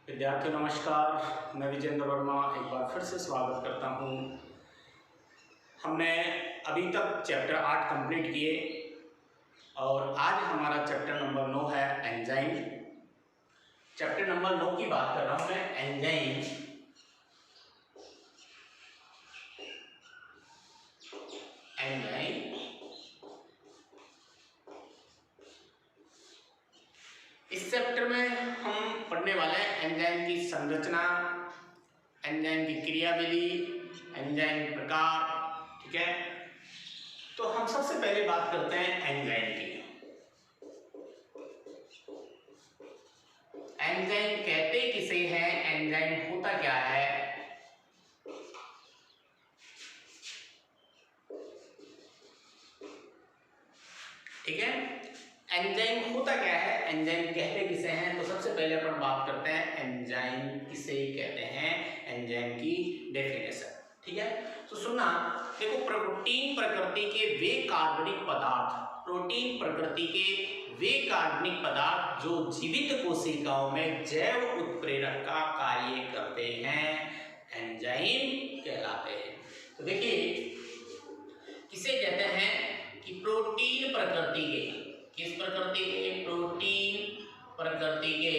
विद्यार्थियों नमस्कार, मैं विजेंद्र वर्मा एक बार फिर से स्वागत करता हूँ। हमने अभी तक चैप्टर 8 कंप्लीट किए और आज हमारा चैप्टर नंबर 9 है एंजाइम। चैप्टर नंबर 9 की बात कर रहा हूँ मैं, एंजाइम। इस चैप्टर में हम पढ़ने वाले हैं एंजाइम की संरचना, एंजाइम की क्रियाविधि, एंजाइम प्रकार। ठीक है, तो हम सबसे पहले बात करते हैं एंजाइम की। एंजाइम कहते किसे हैं, एंजाइम होता क्या है? ठीक है, एंजाइम होता क्या है, एंजाइम कहते किसे हैं? तो सबसे पहले अपन बात करते हैं एंजाइम किसे कहते हैं, एंजाइम की डेफिनेशन। ठीक है, तो सुनना, देखो, प्रोटीन प्रकृति के वे कार्बनिक पदार्थ, प्रोटीन प्रकृति के वे कार्बनिक पदार्थ जो जीवित कोशिकाओं में जैव उत्प्रेरक का कार्य करते हैं, एंजाइम कहलाते हैं। तो देखिए, किसे कहते हैं कि प्रोटीन प्रकृति के, किस प्रकृति के? प्रोटीन प्रकृति के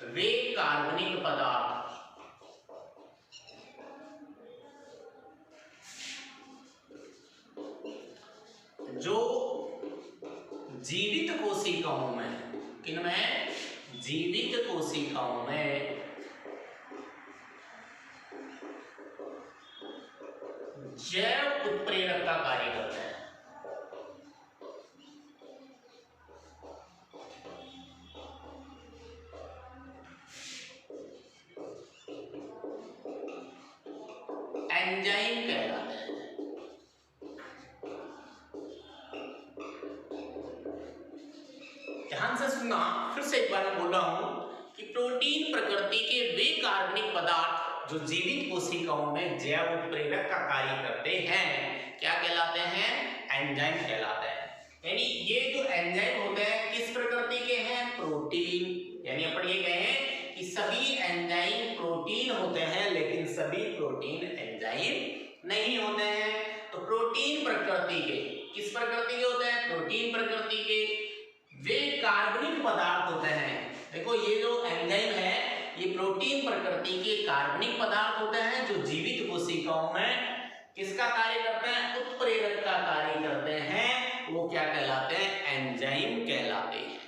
वे कार्बनिक पदार्थ जो जीवित कोशिकाओं में, किनमें? जीवित कोशिकाओं में जैव उत्प्रेरक का कार्य करते हैं। एंजाइम कहलाते हैं। ध्यान से सुनना, फिर से एक बार मैं बोल रहा हूं कि प्रोटीन प्रकृति के वे कार्बनिक पदार्थ जो जीवित कोशिकाओं में जैव उत्प्रेरक का कार्य करते हैं, क्या कहलाते हैं? एंजाइम कहलाते हैं। यानी ये जो एंजाइम होते हैं किस प्रकृति के हैं? प्रोटीन। यानी अपन ये कहें कि सभी एंजाइम प्रोटीन होते हैं, लेकिन सभी प्रोटीन एंजाइम नहीं होते हैं। तो प्रोटीन प्रकृति के, किस प्रकृति के होते हैं? प्रोटीन प्रकृति के वे कार्बनिक पदार्थ होते हैं। देखो, ये जो एंजाइम है ये प्रोटीन प्रकृति के कार्बनिक पदार्थ होते हैं जो जीवित कोशिकाओं में किसका कार्य करते हैं? उत्प्रेरक का कार्य करते हैं। वो क्या कहलाते हैं? एंजाइम कहलाते हैं।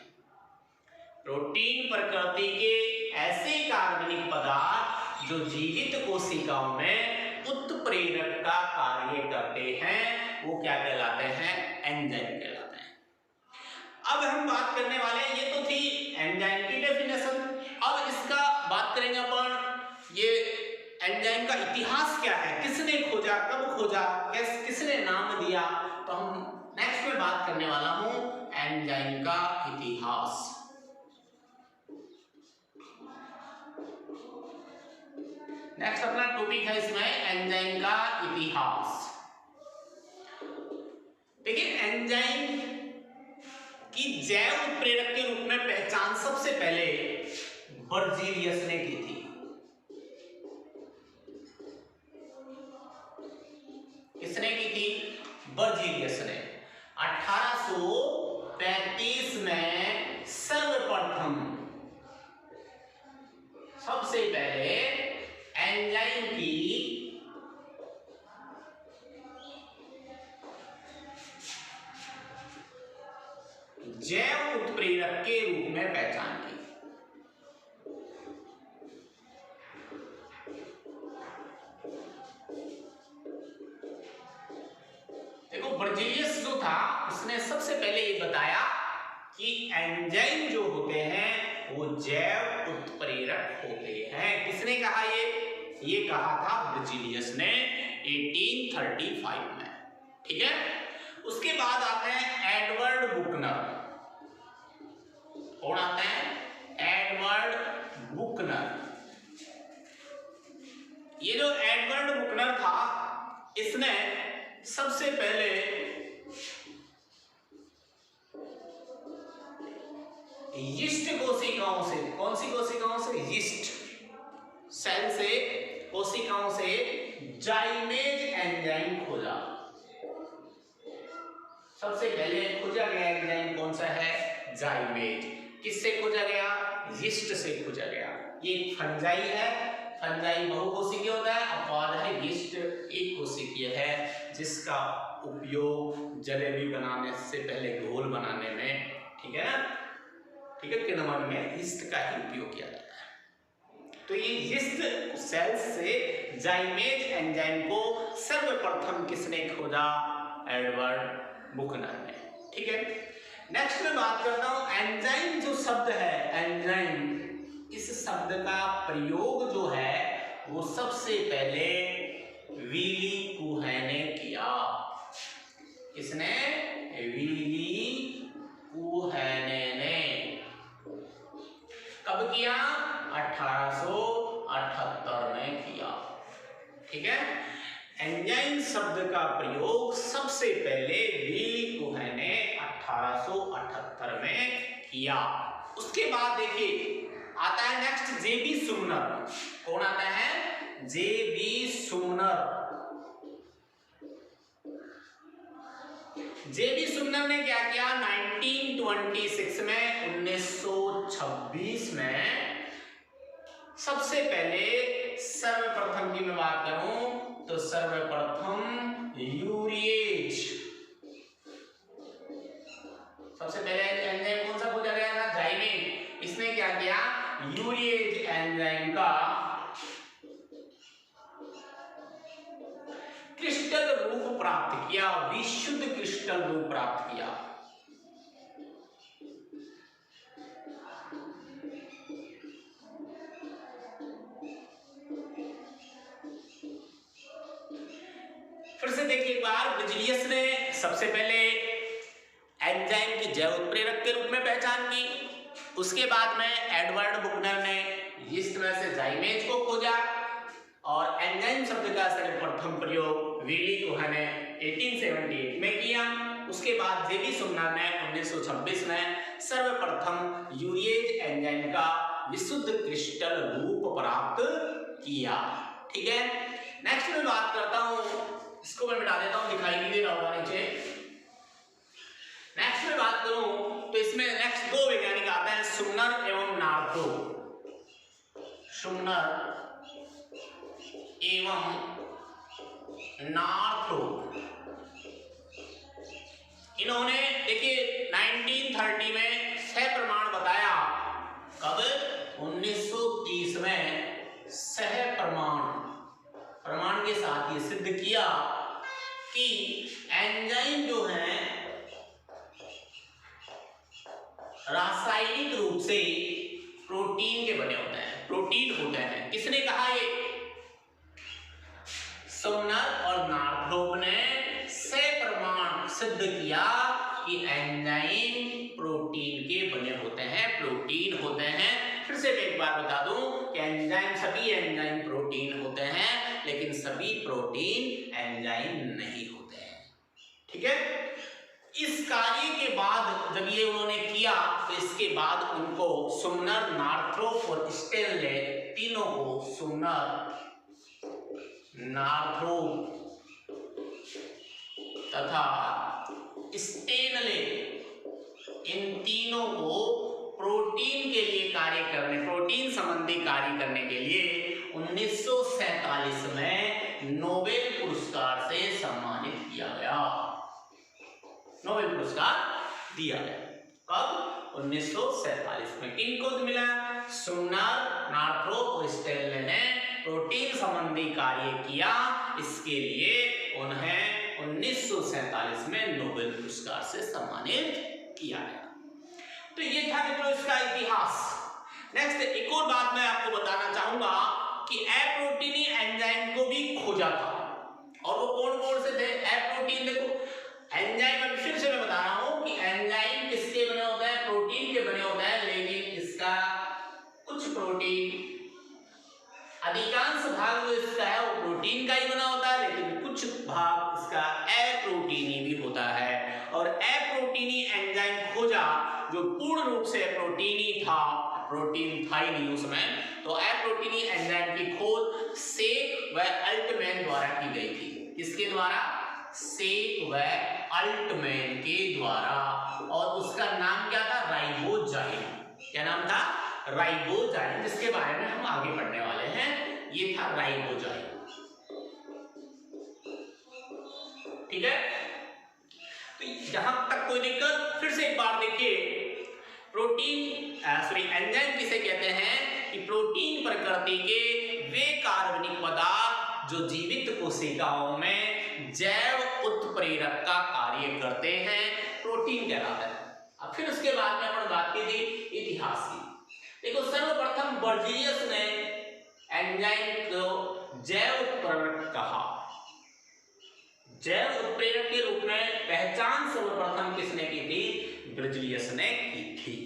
प्रोटीन प्रकृति के ऐसे कार्बनिक पदार्थ जो जीवित कोशिकाओं में उत्प्रेरक का कार्य करते हैं, वो क्या कहलाते हैं? एंजाइम कहलाते हैं। अब हम बात करने वाले हैं, ये तो थी एंजाइम की डेफिनेशन। अब इसका बात करेंगे अपन, ये एंजाइम का इतिहास क्या है, किसने खोजा, कब खोजा, किसने नाम दिया। तो हम नेक्स्ट में बात करने वाला हूं एंजाइम का इतिहास। नेक्स्ट अपना टॉपिक है इसमें एंजाइम का इतिहास। देखिए, एंजाइम की जैव उत्प्रेरक के रूप में पहचान सबसे पहले बर्जीलियस ने की थी। किसने की थी? बर्जीलियस ने 1835 में सर्वप्रथम, सबसे पहले एंजाइम की जैव उत्प्रेरक के रूप में पहचान की। देखो, बर्जीलियस जो था उसने सबसे पहले ये बताया कि एंजाइम जो होते हैं वो जैव उत्प्रेरक होते हैं। किसने कहा ये कहा था बर्जीलियस ने 1835 में। ठीक है, उसके बाद आते हैं एडवर्ड बुकनर। कौन आते हैं? एडवर्ड बुकनर। ये जो एडवर्ड बुकनर था, इसने सबसे पहले यीस्ट कोशिकाओं से, कौन सी कोशिकाओं से? यीस्ट सेल से, कोशिकाओं से जाइमेज एंजाइम खोजा। सबसे पहले खोजा गया एंजाइम कौन सा है? जाइमेज। किससे खोजा गया? यीस्ट से खोजा गया। ये फंजाई है, फंजाई बहुकोशिकीय होता है, अपवाद है यीस्ट एक कोशिकीय है, जिसका उपयोग जलेबी बनाने से पहले घोल बनाने में, ठीक है ना, ठीक है, किण्वन में यीस्ट का ही उपयोग किया जाता है। तो ये यीस्ट सेल्स से जाइमेज एंजाइम को सर्वप्रथम किसने खोजा? एडवर्ड बुकनर ने, ठीक है। नेक्स्ट में बात करता हूं एंजाइम। जो शब्द है एंजाइम, इस शब्द का प्रयोग जो है वो सबसे पहले विली कुहन ने किया। किसने? विली कुहन ने। कब किया? 1878 में किया, ठीक है। एंजाइम शब्द का प्रयोग सबसे पहले विली कुहन ने 1878 में किया। उसके बाद देखिए आता है नेक्स्ट जेबी सुमनर। कौन आता है? जेबी सुमनर। जेबी सुमनर ने क्या किया? 1926 में, 1926 में सबसे पहले सर्वप्रथम की मैं बात करूं तो सर्वप्रथम यूरिएज, सबसे पहले एंजाइम कौन सा खोजा गया था? जाइमेज। इसने क्या किया? यूरिएज एंजाइम का क्रिस्टल रूप प्राप्त किया, विशुद्ध क्रिस्टल रूप प्राप्त किया। फिर से देखिए एक बार, ब्रिजिलियस ने सबसे पहले एंजाइम की जैव उत्प्रेरक के रूप में पहचान की। उसके बाद में एडवर्ड बुकनर ने यीस्ट में से जाइमेज को खोजा और एंजाइम शब्द का सर्वप्रथम प्रयोग विली कुहन ने 1878 में किया। उसके बाद जेबी सुमनर ने 1926 में सर्वप्रथम यूरिएज एंजाइम का विशुद्ध क्रिस्टल रूप प्राप्त किया, ठीक है। नेक्स्ट में बात करता हूं, इसको मैं मिटा देता हूं, दिखाई नहीं दे रहा होगा नीचे। नेक्स्ट में बात करूं तो इसमें नेक्स्ट दो वैज्ञानिक आते हैं, सुमनर एवं नार्थ्रो। सुमनर एवं नार्थ्रो, इन्होंने देखिए 1930 में सह प्रमाण बताया। कब? 1930 में सह प्रमाण के साथ ये सिद्ध किया कि एंजाइम जो है रासायनिक रूप से प्रोटीन के बने होते हैं, प्रोटीन होते हैं। किसने कहा? ये सुमनर और नार्थ्रो ने सह प्रमाण सिद्ध किया कि एंजाइम प्रोटीन के बने होते हैं, प्रोटीन होते हैं। फिर से मैं एक बार बता दूं कि एंजाइम, सभी एंजाइम प्रोटीन होते हैं, लेकिन सभी प्रोटीन एंजाइम नहीं होते हैं, ठीक है। इस कार्य के बाद जब ये उन्होंने किया तो इसके बाद उनको सुमनर, नार्थ्रो और स्टेनले, तीनों को सुमनर, नार्थ्रो तथा स्टेनले, इन तीनों को प्रोटीन के लिए कार्य करने, प्रोटीन संबंधी कार्य करने के लिए 1947 में नोबेल पुरस्कार से सम्मानित किया गया। नोबेल पुरस्कार दिया गया कब? 1947 में। किनको मिला? सुमनर, नार्थ्रो और स्टेनले ने प्रोटीन संबंधी कार्य किया, इसके लिए उन्हें 1947 में नोबेल पुरस्कार से सम्मानित किया गया। तो ये था मित्रों इसका इतिहास। नेक्स्ट एक और बात मैं आपको बताना चाहूंगा कि अप्रोटीनी एंजाइम को भी खोजा था, और वो कौन कौन से थे? अप्रोटीन, देखो एंजाइम में फिर से मैं बता रहा हूं कि एंजाइम किसके बने होते हैं? प्रोटीन के बने होते हैं, लेकिन इसका कुछ प्रोटीन, अधिकांश भाग जो इसका है वो प्रोटीन का ही बना होता है, लेकिन कुछ भाग इसका अप्रोटीनी भी होता है। और अप्रोटीनी एंजाइम खोजा जो पूर्ण रूप से प्रोटीनी था, प्रोटीन था ही नहीं उसमें, तो अप्रोटीनी एंजाइम की खोज सेक व अल्टमैन द्वारा की गई थी। किसके द्वारा? सेक व अल्टमैन के द्वारा। और उसका नाम क्या था? राइबोजाइम। क्या नाम था? राइबोजाइम, जिसके बारे में हम आगे पढ़ने वाले हैं। ये था राइबोजाइम। ठीक है, तो यहां तक कोई दिक्कत? फिर से एक बार देखिए, एंजाइम किसे कहते हैं? कि प्रोटीन प्रकृति के वे कार्बनिक पदार्थ जो जीवित कोशिकाओं में जैव उत्प्रेरक का कार्य करते हैं, प्रोटीन कहलाता है। अब फिर उसके बाद में अपन बात की थी इतिहास की। देखो, सर्वप्रथम बर्जीलियस ने एंजाइम को जैव उत्प्रेरक कहा। जैव उत्प्रेरक के रूप में पहचान सर्वप्रथम किसने की थी? बर्जीलियस ने की थी।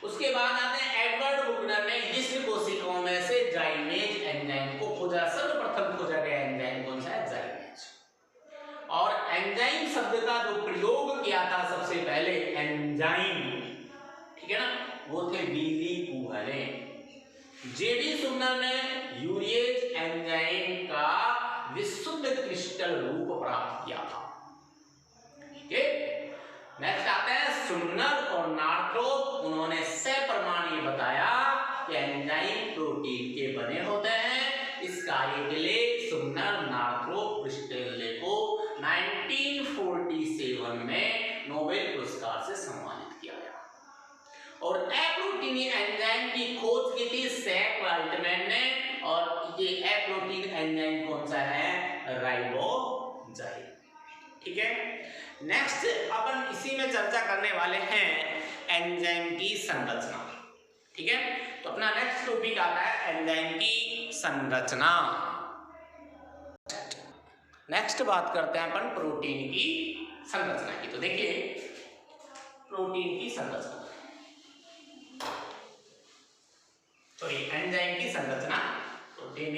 उसके बाद आते हैं एडवर्ड बुकनर ने यीस्ट कोशिकाओं में से जाइमेज एंजाइम को खोजा। सर्वप्रथम खोजा गया एंजाइम कौन सा है? जाइमेज। और एंजाइम शब्द का जो प्रयोग किया था सबसे पहले, एंजाइम, ठीक है ना, वो थे बिली कुहरे। जेडी सुमनर ने यूरिएज एंजाइम का विशुद्ध क्रिस्टल रूप प्राप्त किया था। ठीक है, नेक्स्ट आता है सुमनर और नार्थ्रोप। उन्होंने सप्रमाण ये बताया कि एंजाइम प्रोटीन के बने होते हैं। इस कार्य के लिए सुमनर, नार्थ्रोप, क्रिस्टेले को 1947 में नोबेल पुरस्कार से सम्मानित किया गया। और अप्रोटीनी एंजाइम की खोज की थी सेक व अल्टमैन ने। और ये अप्रोटीन एंजाइम कौन सा है? राइबोजाइम। ठीक है, नेक्स्ट अपन इसी में चर्चा करने वाले हैं एंजाइम की संरचना। ठीक है, तो अपना नेक्स्ट टॉपिक आता है एंजाइम की संरचना। नेक्स्ट बात करते हैं अपन प्रोटीन की संरचना की। तो देखिए, प्रोटीन की संरचना, सॉरी एंजाइम की संरचना, प्रोटीन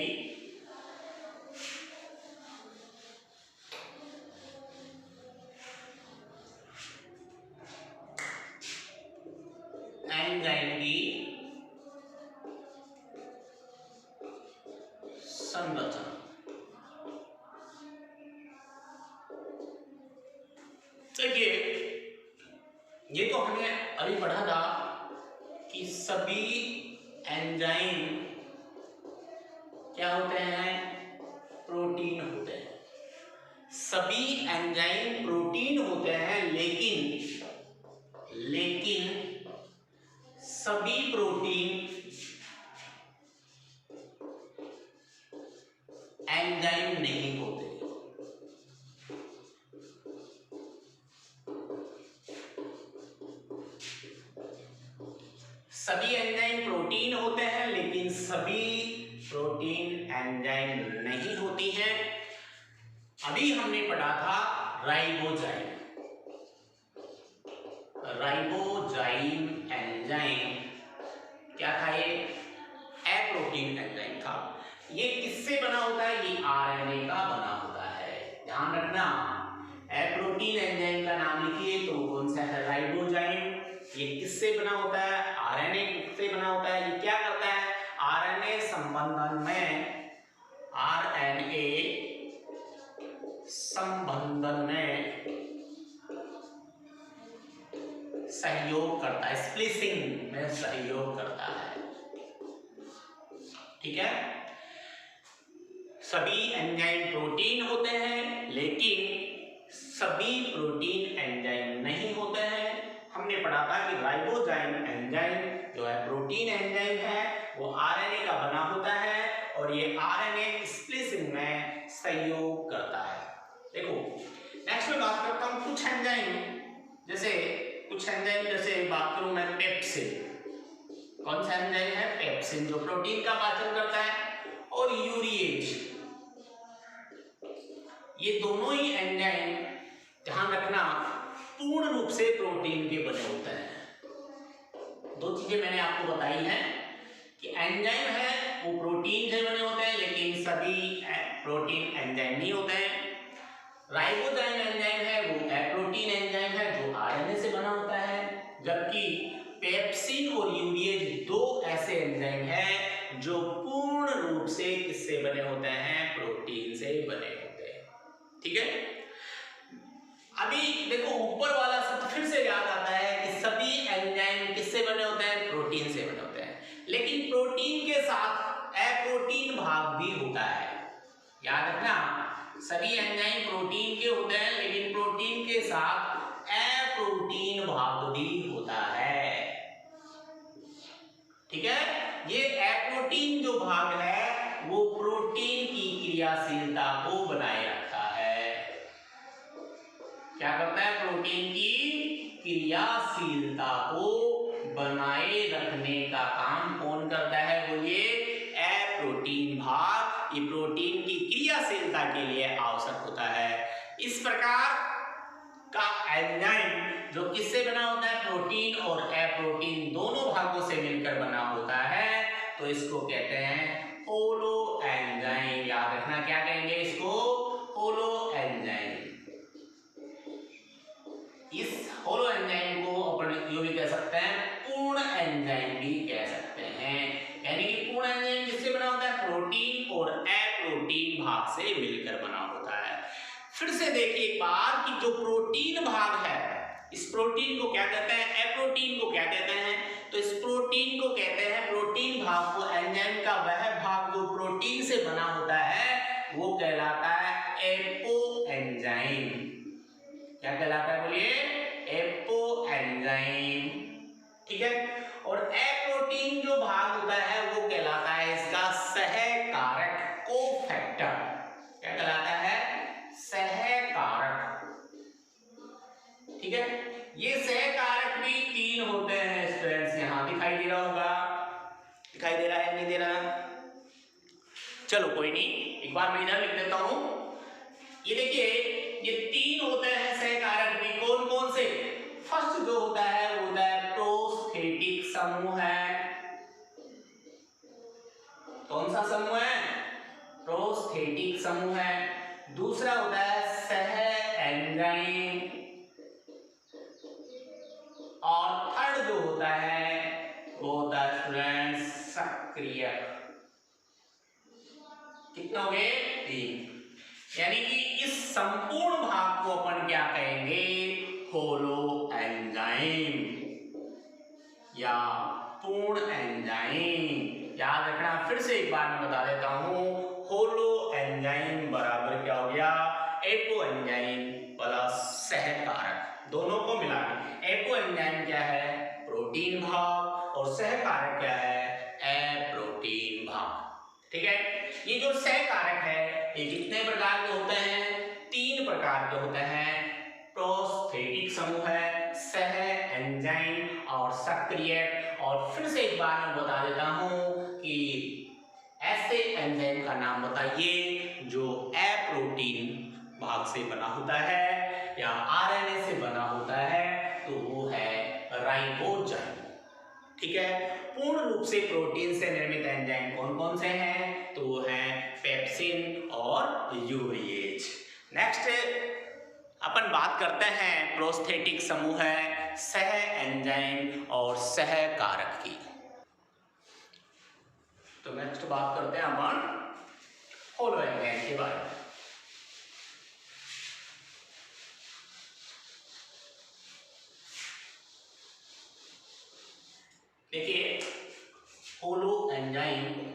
एंजाइम की संरचना। देखिए, ये तो हमने अभी पढ़ा था कि सभी एंजाइम क्या होते हैं? प्रोटीन होते हैं। सभी एंजाइम प्रोटीन होते हैं, लेकिन सभी प्रोटीन एंजाइम नहीं होते। सभी एंजाइम प्रोटीन होते हैं, लेकिन सभी प्रोटीन एंजाइम नहीं होती हैं। अभी हमने पढ़ा था राइबोजाइम। राइबोजाइम एंजाइम क्या था? ये अप्रोटीन एंजाइम था। ये किससे बना होता है? ये आरएनए का बना होता है। ध्यान रखना, अप्रोटीन एंजाइम का नाम लिखिए तो कौन सा है? राइबोजाइम। ये किससे बना होता है? आरएनए से बना होता है। ये क्या करता है? आरएनए संबंधन में सहयोग करता है, स्प्लिसिंग में सहयोग करता है। ठीक है, सभी एंजाइम प्रोटीन होते हैं, लेकिन सभी प्रोटीन एंजाइम नहीं होते हैं। हमने पढ़ा था कि राइबोजाइम एंजाइम जो है प्रोटीन एंजाइम है, वो आरएनए का बना होता है और ये आरएनए स्प्लिसिंग में सहयोग करता है। देखो, नेक्स्ट में बात करता हूं कुछ एंजाइम, जैसे बात करूं मैं पेप्सिन। कौन सा एंजाइम है? पेप्सिन, जो प्रोटीन का पाचन करता है। और यूरिएज, ये दोनों ही एंजाइम, ध्यान रखना, पूर्ण रूप से प्रोटीन के बने होते हैं। दो चीजें मैंने आपको बताई हैं कि एंजाइम है वो प्रोटीन से बने होते हैं, लेकिन सभी प्रोटीन एंजाइम नहीं होते हैं। राइबोजाइम एंजाइम है वो प्रोटीन एंजाइम है जो आरएनए से बना होता है। जबकि पेप्सिन और यूरिएज दो ऐसे एंजाइम हैं जो पूर्ण रूप से किससे बने होते हैं? प्रोटीन से बने होते हैं। ठीक है, अभी देखो ऊपर वाला सब फिर से याद आता है कि सभी एंजाइम किससे बने होते हैं? प्रोटीन से बने होते हैं, लेकिन प्रोटीन के साथ अप्रोटीन भाग भी होता है। याद रखना, सभी एंजाइम प्रोटीन के होते हैं, लेकिन प्रोटीन के साथ अप्रोटीन भाग भी होता है। ठीक है, ये अप्रोटीन जो भाग है वो प्रोटीन की क्रियाशीलता को बनाए रखता है। क्या करता है? प्रोटीन की क्रियाशीलता को बनाए रखने का काम कौन करता है? बोलिए, अप्रोटीन भाग। ये प्रोटीन की क्रियाशीलता के लिए आवश्यक होता है। इस प्रकार का एंजाइम जो किससे बना होता है? प्रोटीन और अप्रोटीन दोनों भागों से मिलकर बना होता है, तो इसको कहते हैं होलो एंजाइम। याद रखना, क्या कहेंगे इसको? Holo enzyme. इस होलो एंजाइम को अपन यूं भी कह सकते हैं, पूर्ण एंजाइम भी कह सकते हैं। यानी कि पूर्ण एंजाइम किससे बना होता है? प्रोटीन और अप्रोटीन भाग से मिलकर बना होता है। फिर से देखिए एक बार कि जो प्रोटीन भाग है, इस प्रोटीन को क्या कहते हैं? अप्रोटीन को क्या कहते हैं? तो इस प्रोटीन को कहते हैं, प्रोटीन भाग को, एंजाइम का वह भाग जो प्रोटीन से बना होता है वो कहलाता है एपो एंजाइम। क्या कहलाता है? बोलिए, एपो एंजाइम। ठीक है, और अप्रोटीन जो भाग होता है वो कहलाता है इसका सहकारक, कोफैक्टर। क्या कहलाता है? सहकारक। ठीक है, ये सहकारक भी 3 होते हैं स्टूडेंट्स। यहां दिखाई दे रहा होगा, दिखाई दे रहा है नहीं दे रहा? चलो कोई नहीं, एक बार मैं इधर लिख देता हूं। ये देखिए, ये 3 होते हैं सहकारक भी। कौन कौन से? फर्स्ट जो होता है वो होता है प्रोस्थेटिक समूह है। कौन सा समूह है? प्रोस्थेटिक समूह है। दूसरा होता है सह एंजाइम, और थर्ड जो होता है वो होता है स्टूडेंट्स सक्रियक। कितने हो गए? 3। यानी कि इस संपूर्ण भाग को अपन क्या कहेंगे? होलो एंजाइम या पूर्ण एंजाइम। याद रखना, फिर से एक बार मैं बता देता हूं, होलो एंजाइम बराबर क्या हो गया? एपो एंजाइम प्लस सहकारक, दोनों को मिला के। एपो एंजाइम क्या है? प्रोटीन भाग, और सहकारक क्या है? अप्रोटीन भाग। ठीक है, ये जो सहकारक है ये कितने प्रकार के होते हैं? 3 प्रकार के होते हैं। प्रोस्थेटिक समूह है, सह एंजाइम और सक्रियक। और फिर से एक बार मैं बता देता हूं कि ऐसे एंजाइम का नाम बताइए जो अप्रोटीन भाग से बना होता है या आरएनए से बना होता है, तो वो है राइबोजाइम। ठीक है, पूर्ण रूप से प्रोटीन से निर्मित एंजाइम कौन कौन से हैं? तो वो हैं पेप्सिन और यूरिएज। नेक्स्ट अपन बात करते हैं प्रोस्थेटिक समूह है, सह एंजाइम और सहकारक की। तो नेक्स्ट बात करते हैं अपन होलो एंजाइम के बारे में। देखिए, होलो एंजाइम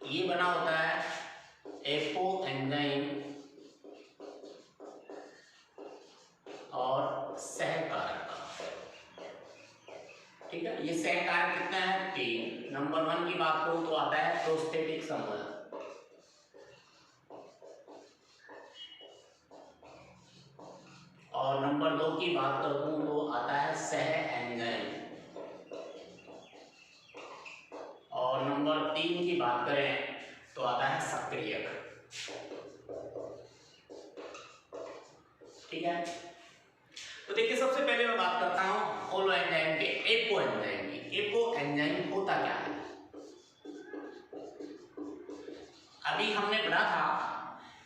ये बना होता है एपो एंजाइम और सहकारक का। ठीक है, ये सहकारक कितना है? 3। नंबर 1 की बात करूं तो आता है प्रोस्थेटिक समूह, और नंबर 2 की बात करूं तो आता है सह एंजाइम, और नंबर 3 की बात करें तो आता है सक्रियक। ठीक है, तो देखिए सबसे पहले मैं बात करता हूं होलो एंजाइम के एपो एंजाइम की। एपो एंजाइम होता क्या है? अभी हमने पढ़ा था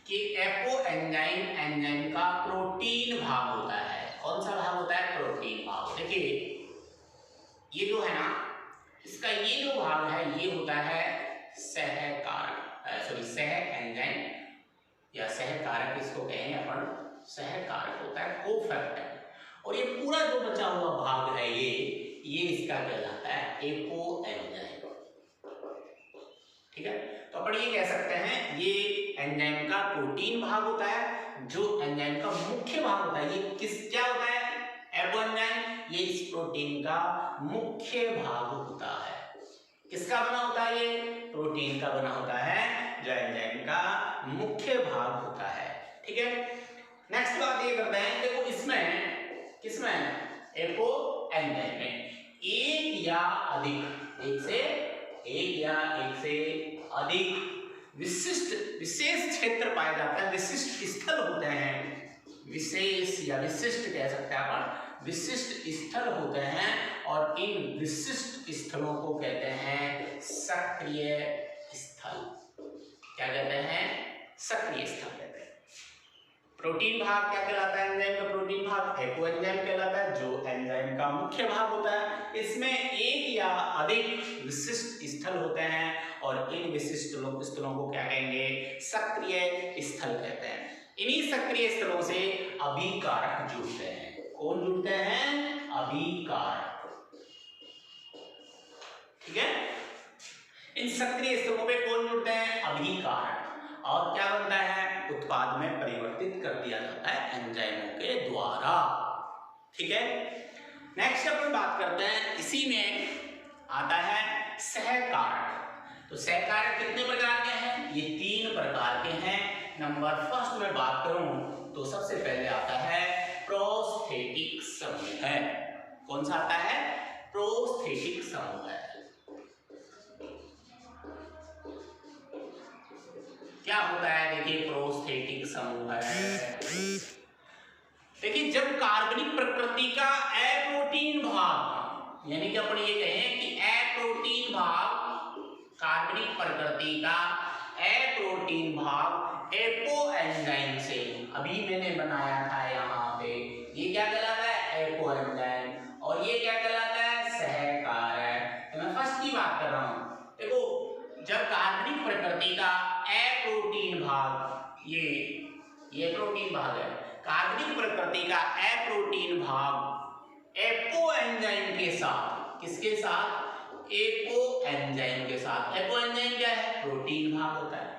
कि एपो एंजाइम का प्रोटीन भाग होता है। कौन सा भाग होता है? प्रोटीन भाग। देखिए ये जो है ना, इसका ये जो भाग है ये होता है सहकारक, सॉरी सह एंजाइम या सहकारक, इसको कहेंगे अपन सहकारक होता है, कोफैक्टर। और ये पूरा जो बचा हुआ भाग है ये इसका कहलाता है एपो एंजाइम। ठीक है, तो अपन ये कह सकते हैं ये एंजाइम का प्रोटीन भाग होता है। जो एंजाइम का मुख्य भाग होता है ये क्या होता है? Apo enzyme. ये इस प्रोटीन का मुख्य भाग होता है। किसका बना होता है? ये प्रोटीन का बना होता है, जो एंजाइम का मुख्य भाग होता है। ठीक है, नेक्स्ट बात ये करते हैं, देखो इसमें किसमें? एपो एंजाइम में एक या एक से अधिक विशेष क्षेत्र पाए जाते हैं, विशिष्ट स्थल होते हैं, विशेष या विशिष्ट कह सकते हैं अपन, विशिष्ट स्थल होते हैं। और इन विशिष्ट स्थलों को कहते हैं सक्रिय स्थल। क्या कहते हैं? सक्रिय स्थल कहते हैं। प्रोटीन भाग क्या कहलाता है? एंजाइम का प्रोटीन भाग एपो एंजाइम कहलाता है, जो एंजाइम का मुख्य भाग होता है। इसमें एक या अधिक विशिष्ट स्थल होते हैं और इन विशिष्ट स्थलों को क्या कहेंगे? सक्रिय स्थल कहते हैं। इन्हीं सक्रिय स्थलों से अभिकारक जुड़ते हैं। कौन जुड़ते हैं? अभिकारक। ठीक है, इन सक्रिय स्थलों पे कौन जुड़ते हैं? अभिकारक। और क्या बनता है? उत्पाद में परिवर्तित कर दिया जाता है एंजाइमों के द्वारा। ठीक है, नेक्स्ट अपन बात करते हैं, इसी में आता है सहकारक। तो सहकारक कितने प्रकार के हैं? ये 3 प्रकार के हैं। नंबर फर्स्ट में बात करूं तो सबसे पहले आता है प्रोस्थेटिक समूह है। कौन सा आता है? प्रोस्थेटिक समूह है। क्या होता है? देखिए प्रोस्थेटिक समूह है, देखिए जब कार्बनिक प्रकृति का अप्रोटीन भाग, यानी कि अपन ये कहें कि अप्रोटीन भाग, कार्बनिक प्रकृति का अप्रोटीन भाग एपो एंजाइम से, अभी मैंने बनाया था यहाँ पे, ये क्या कहलाता है? Apo enzyme. और ये क्या कहलाता है? सहकारक। तो मैं फर्स्ट की बात कर रहा हूँ। देखो जब कार्बनिक प्रकृति का अप्रोटीन भाग, ये प्रोटीन भाग है, कार्बनिक प्रकृति का अप्रोटीन भाग एपो एंजाइम के साथ, किसके साथ? एपो एंजाइम के साथ। एपो एंजाइम क्या है? प्रोटीन भाग होता है।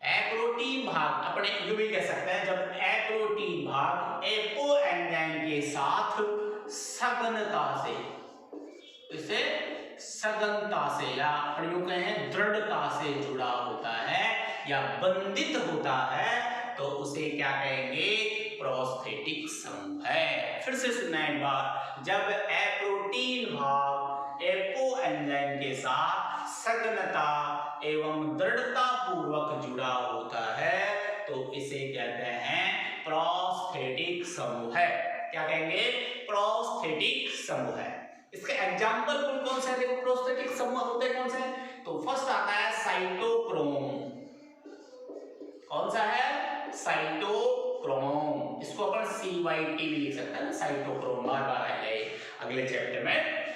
अप्रोटीन भाग अपने यूं भी कह सकते हैं, जब अप्रोटीन भाग एपो एंजाइम के साथ सघनता से, इसे सघनता से या अपन यूं कहें दृढ़ता से जुड़ा होता है या बंधित होता है, तो उसे क्या कहेंगे? प्रोस्थेटिक समूह है। फिर से सुनना एक बार, जब अप्रोटीन भाग एपो एंजाइम के साथ सघनता एवं दृढ़ता पूर्वक जुड़ा होता है तो इसे कहते हैं प्रोस्थेटिक समूह है। क्या कहेंगे? प्रोस्थेटिक समूह है। इसके एग्जाम्पल कौन से हैं? देखो प्रोस्थेटिक समूह होते हैं कौन से? तो फर्स्ट आता है साइटोक्रोम। कौन सा है? साइटोक्रोम। इसको अपन CYT भी लिख सकते हैं ना, साइटोक्रोम, बार बार आएगा अगले चैप्टर में।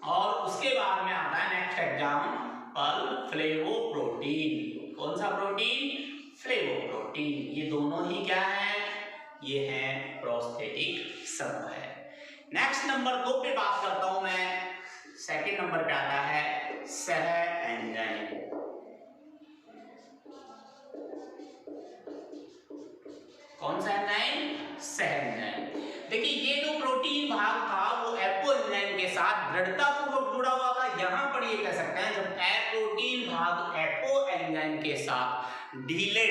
और उसके बाद में आता है नेक्स्ट एग्जाम्पल फ्लेवोप्रोटीन। कौन सा प्रोटीन? फ्लेवोप्रोटीन। ये दोनों ही क्या है? ये है प्रोस्थेटिक समूह है। नेक्स्ट नंबर 2 पे बात करता हूं मैं। सेकंड नंबर पे आता है सह एंजाइम। कौन सा एंजाइम? सह एंजाइम। देखिए ये जो प्रोटीन भाग था वो एपो एंजाइम के साथ दृढ़ता पूर्वक जुड़ा हुआ था। यहां पर ये कह सकते हैं जब प्रोटीन भाग एपो एंजाइम के साथ ढीले,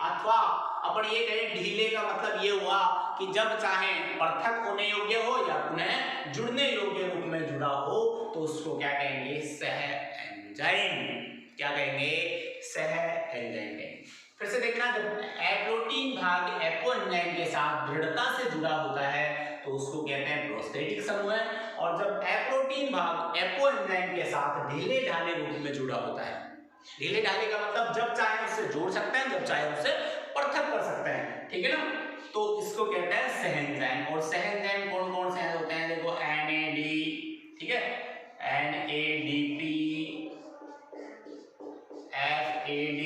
अथवा अपन ये कहें ढीले का मतलब ये हुआ कि जब चाहे पृथक होने योग्य हो या पुनः जुड़ने योग्य रूप में जुड़ा हो, तो उसको क्या कहेंगे? सह एंजाइम। क्या कहेंगे? सह एंजाइम कहेंगे। फिर से देखना, जब प्रोटीन भाग एपो एंजाइम के साथ दृढ़ता से जुड़ा होता है तो उसको कहते हैं प्रोस्थेटिक समूह है। और जब प्रोटीन भाग एपो एंजाइम के साथ ढीले ढाले रूप में जुड़ा होता है ढीले ढाले का मतलब जब चाहे उससे जोड़ सकते हैं, जब चाहे उससे पृथक कर सकते हैं, ठीक है ना। तो इसको कहते हैं सहएंजाइम। और सहएंजाइम कौन कौन से होते हैं, देखो NAD, ठीक है, NADP, FAD,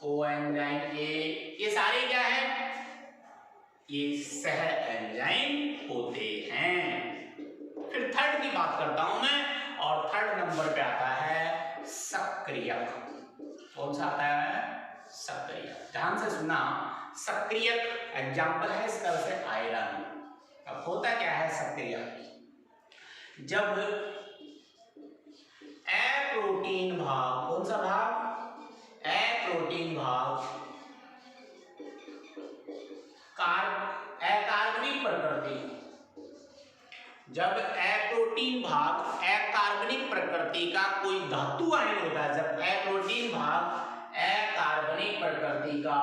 कोएंजाइम A, ये सारे क्या है, ये सहएंजाइम होते हैं। फिर थर्ड की बात करता हूं मैं, और थर्ड नंबर पे आता है सक्रियक। कौन सा आता है, सक्रियक। ध्यान से सुनना, सक्रियक एग्जाम्पल है इसका से आयरन। अब होता क्या है सक्रियक, जब ए प्रोटीन भाग, कौन सा भाग, ए प्रोटीन भाग अकार्बनिक प्रकृति, जब ए प्रोटीन भाग अकार्बनिक प्रकृति का कोई धातु आयन होता है, जब ए प्रोटीन भाग अकार्बनिक प्रकृति का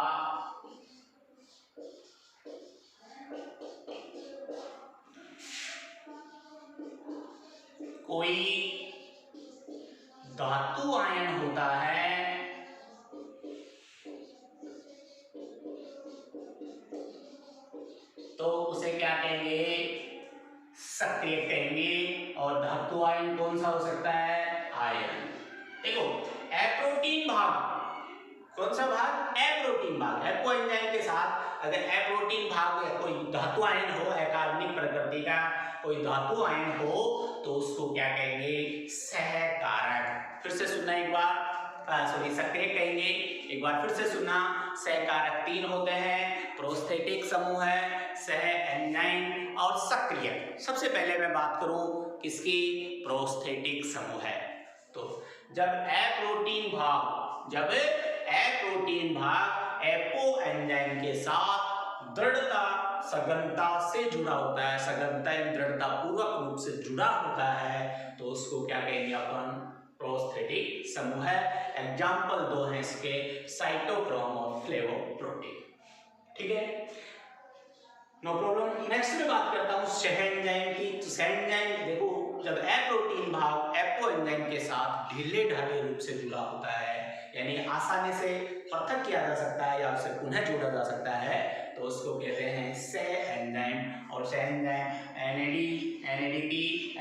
कोई धातु आयन होता है, तो उसे क्या कहेंगे, सक्रिय कहेंगे। और धातु आयन कौन सा हो सकता है, आयरन। देखो एप्रोटीन भाग, कौन सा भाग, एप्रोटीन भाग, कोएंजाइम के साथ अगर एप्रोटीन भाग या कोई धातु आयन हो, अकार्बनिक प्रकृति का कोई धातु आयन हो, तो उसको क्या कहेंगे, सहकारक। फिर से सुनना एक बार, सॉरी सक्रिय कहेंगे, एक बार फिर से सुनना। सहकारक 3 होते हैं, प्रोस्थेटिक समूह है, सहएंजाइम और सक्रियक। सबसे पहले मैं बात करूं किसकी, प्रोस्थेटिक समूह है। तो जब एप्रोटीन भाग एपो एंजाइम के साथ दृढ़ता सघनता से जुड़ा होता है, सघनता दृढ़ता पूर्वक रूप से जुड़ा होता है, तो उसको क्या कहेंगे अपन, प्रोस्थेटिक समूह है। एग्जाम्पल 2 है इसके, साइटोक्रोम और फ्लेवोप्रोटीन, ठीक है, नो प्रॉब्लम। नेक्स्ट में बात करता हूं सहएंजाइम की। तो सहएंजाइम देखो, जब एप्रोटीन भाग एपो एंजाइम के साथ ढीले ढाले रूप से जुड़ा होता है, यानी आसानी से पृथक किया जा सकता है या उसे पुनः जोड़ा जा सकता है, तो उसको कहते हैं सहएंजाइम। और सहएंजाइम NAD, NADP,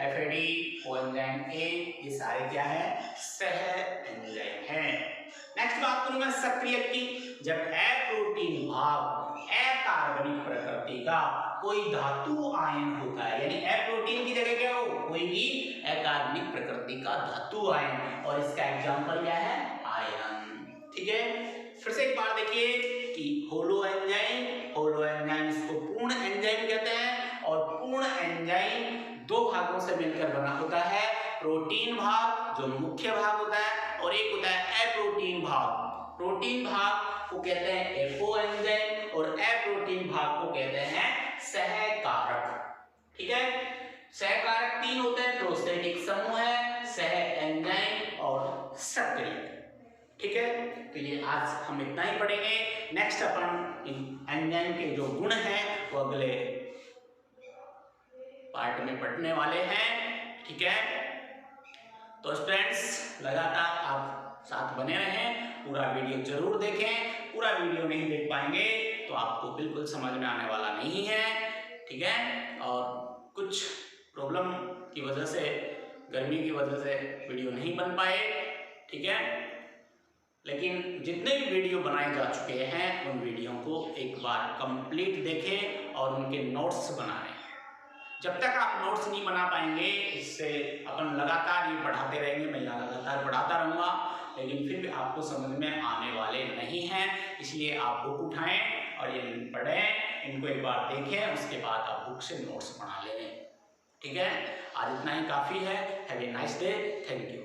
FAD, coenzyme A, ये सारे क्या है, सहएंजाइम हैं। नेक्स्ट बात करूं मैं सक्रियक की। जब एप्रोटीन भाग अकार्बनिक प्रकृति का कोई धातु आयन होता है, यानी एप्रोटीन की जगह क्या हो, कोई भी अकार्बनिक प्रकृति का धातु आयन, और इसका एग्जांपल क्या है, आयरन, ठीक है। फिर से एक बार देखिए कि होलो एंजाइम इसको पूर्ण एंजाइम कहते हैं, और पूर्ण एंजाइम 2 भागों से मिलकर बना होता है, प्रोटीन भाग जो मुख्य भाग होता है, और एक होता है अप्रोटीन भाग। प्रोटीन भाग को कहते हैं एपो एंजाइम, और अप्रोटीन भाग को कहते हैं सहकारक, ठीक है। सहकारक 3 होते हैं, प्रोस्थेटिक समूह है, सहएंजाइम और सक्रियक, ठीक है। तो ये आज हम इतना ही पढ़ेंगे। नेक्स्ट अपन इन एंजाइम के जो गुण हैं वो अगले पार्ट में पढ़ने वाले हैं, ठीक है। तो स्टूडेंट्स लगातार आप साथ बने रहें, पूरा वीडियो जरूर देखें। पूरा वीडियो नहीं देख पाएंगे तो आपको बिल्कुल समझ में आने वाला नहीं है, ठीक है। और कुछ प्रॉब्लम की वजह से, गर्मी की वजह से वीडियो नहीं बन पाए, ठीक है। लेकिन जितने भी वीडियो बनाए जा चुके हैं उन वीडियो को एक बार कंप्लीट देखें और उनके नोट्स बनाएं। जब तक आप नोट्स नहीं बना पाएंगे, इससे अपन लगातार ये पढ़ाते रहेंगे, मैं लगातार पढ़ाता रहूँगा, लेकिन फिर भी आपको समझ में आने वाले नहीं हैं। इसलिए आप बुक उठाएं और ये पढ़ें, इनको एक बार देखें, उसके बाद आप बुक से नोट्स बना लें, ठीक है। आज इतना ही काफ़ी है। Have a nice day, thank you.